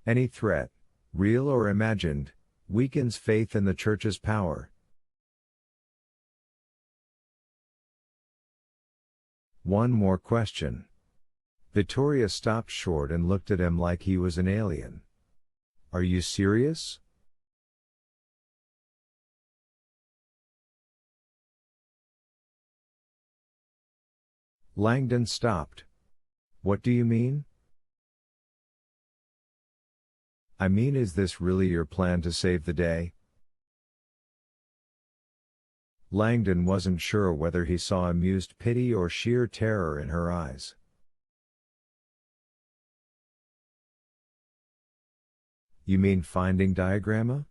Any threat, real or imagined, weakens faith in the Church's power. One more question. Victoria stopped short and looked at him like he was an alien. Are you serious? Langdon stopped. What do you mean? I mean, is this really your plan to save the day? Langdon wasn't sure whether he saw amused pity or sheer terror in her eyes. You mean finding diagramma?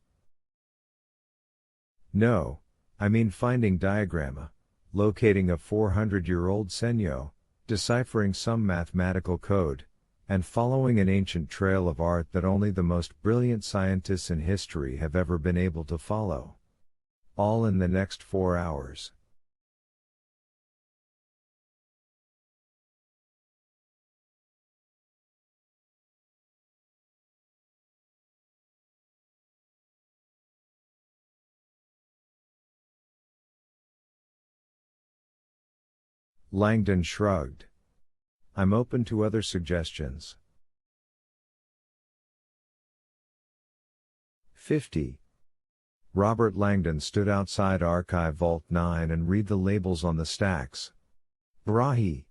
No, I mean finding diagramma, locating a 400-year-old senyo, deciphering some mathematical code, and following an ancient trail of art that only the most brilliant scientists in history have ever been able to follow. All in the next 4 hours. Langdon shrugged. I'm open to other suggestions. 50. Robert Langdon stood outside Archive Vault 9 and read the labels on the stacks. Brahe,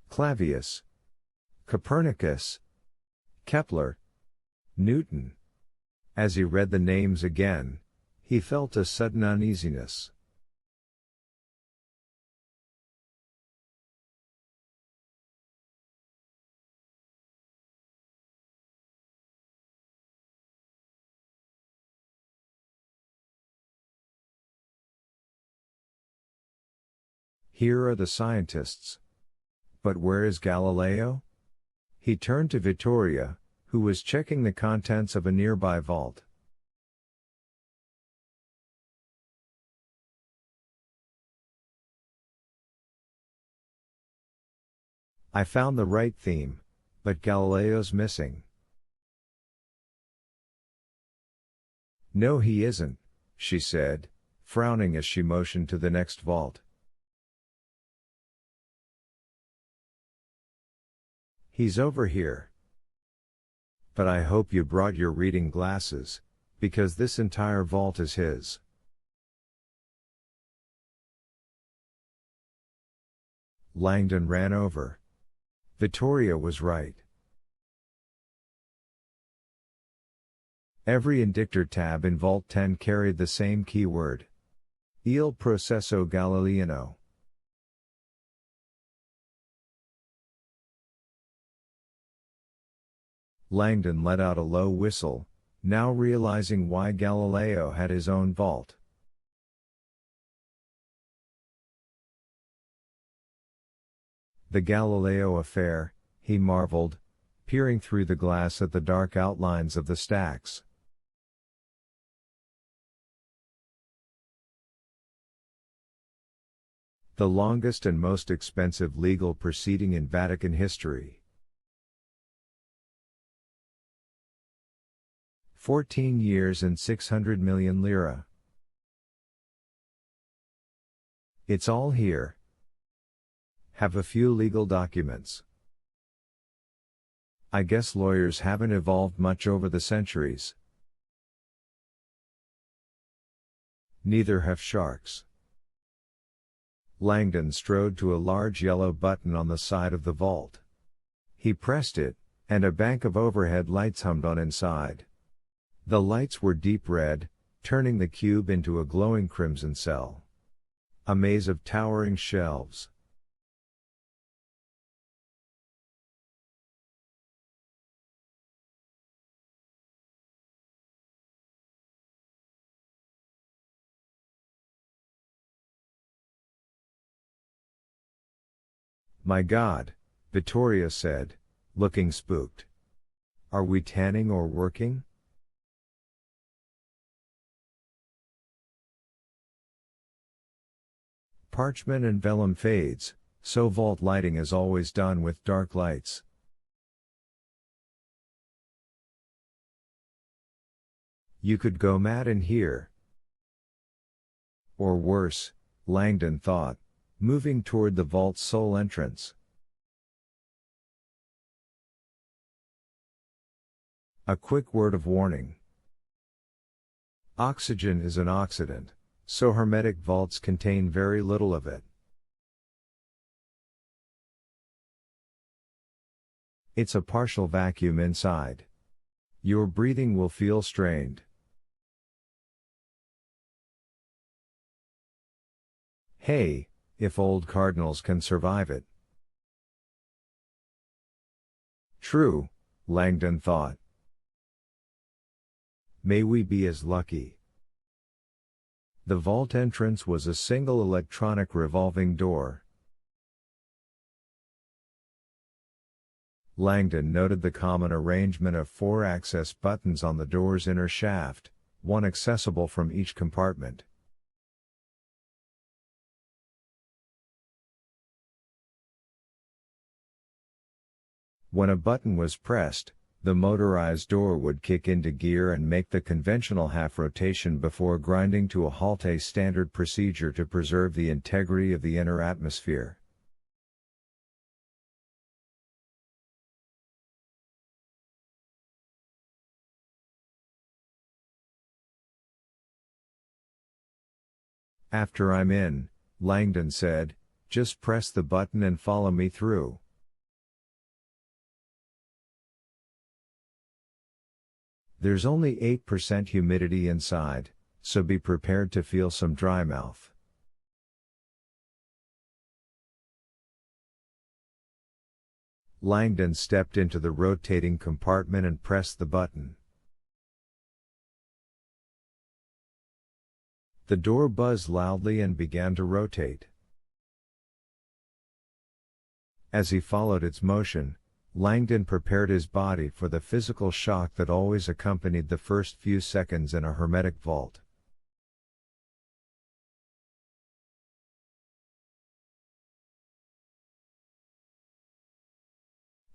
Clavius, Copernicus, Kepler, Newton. As he read the names again, he felt a sudden uneasiness. Here are the scientists. But where is Galileo? He turned to Vittoria, who was checking the contents of a nearby vault. I found the right theme, but Galileo's missing. No, he isn't, she said, frowning as she motioned to the next vault. He's over here. But I hope you brought your reading glasses, because this entire vault is his. Langdon ran over. Vittoria was right. Every indictor tab in Vault 10 carried the same keyword. Il processo galileano. Langdon let out a low whistle, now realizing why Galileo had his own vault. The Galileo affair, he marveled, peering through the glass at the dark outlines of the stacks. The longest and most expensive legal proceeding in Vatican history. 14 years and 600 million lira. It's all here. Have a few legal documents. I guess lawyers haven't evolved much over the centuries. Neither have sharks. Langdon strode to a large yellow button on the side of the vault. He pressed it, and a bank of overhead lights hummed on inside. The lights were deep red, turning the cube into a glowing crimson cell. A maze of towering shelves. My God, Vittoria said, looking spooked. Are we tanning or working? Parchment and vellum fades, so vault lighting is always done with dark lights. You could go mad in here. Or worse, Langdon thought, moving toward the vault's sole entrance. A quick word of warning. Oxygen is an oxidant, so hermetic vaults contain very little of it. It's a partial vacuum inside. Your breathing will feel strained. Hey, if old cardinals can survive it. True, Langdon thought. May we be as lucky. The vault entrance was a single electronic revolving door. Langdon noted the common arrangement of 4 access buttons on the door's inner shaft, one accessible from each compartment. When a button was pressed, the motorized door would kick into gear and make the conventional half rotation before grinding to a halt, a standard procedure to preserve the integrity of the inner atmosphere. After I'm in, Langdon said, just press the button and follow me through. There's only 8% humidity inside, so be prepared to feel some dry mouth. Langdon stepped into the rotating compartment and pressed the button. The door buzzed loudly and began to rotate. As he followed its motion, Langdon prepared his body for the physical shock that always accompanied the first few seconds in a hermetic vault.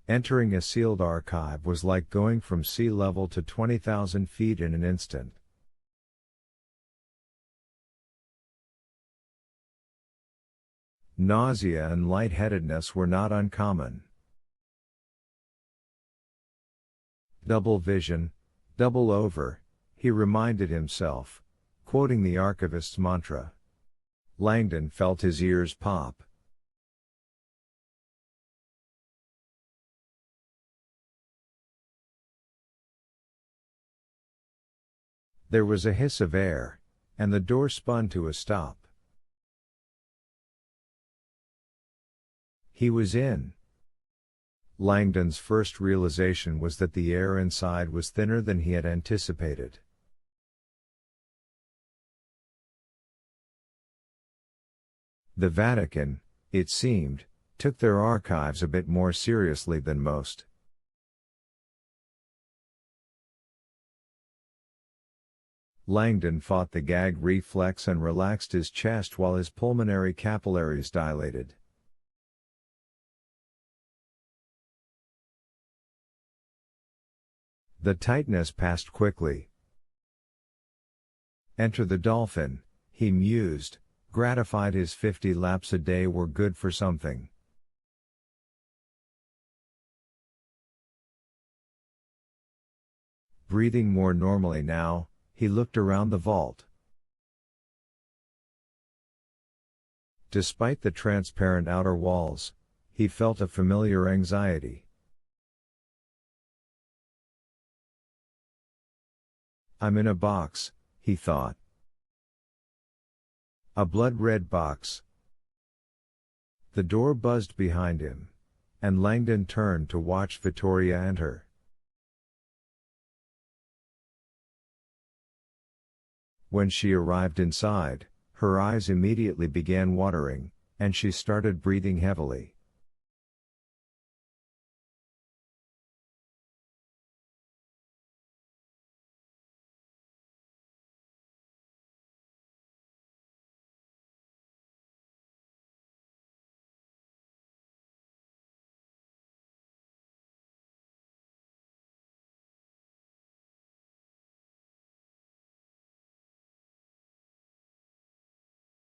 Entering a sealed archive was like going from sea level to 20,000 feet in an instant. Nausea and lightheadedness were not uncommon. Double vision, double over, he reminded himself, quoting the archivist's mantra. Langdon felt his ears pop. There was a hiss of air, and the door spun to a stop. He was in. Langdon's first realization was that the air inside was thinner than he had anticipated. The Vatican, it seemed, took their archives a bit more seriously than most. Langdon fought the gag reflex and relaxed his chest while his pulmonary capillaries dilated. The tightness passed quickly. Enter the dolphin, he mused, gratified his 50 laps a day were good for something. Breathing more normally now, he looked around the vault. Despite the transparent outer walls, he felt a familiar anxiety. I'm in a box, he thought. A blood-red box. The door buzzed behind him, and Langdon turned to watch Vittoria enter. When she arrived inside, her eyes immediately began watering, and she started breathing heavily.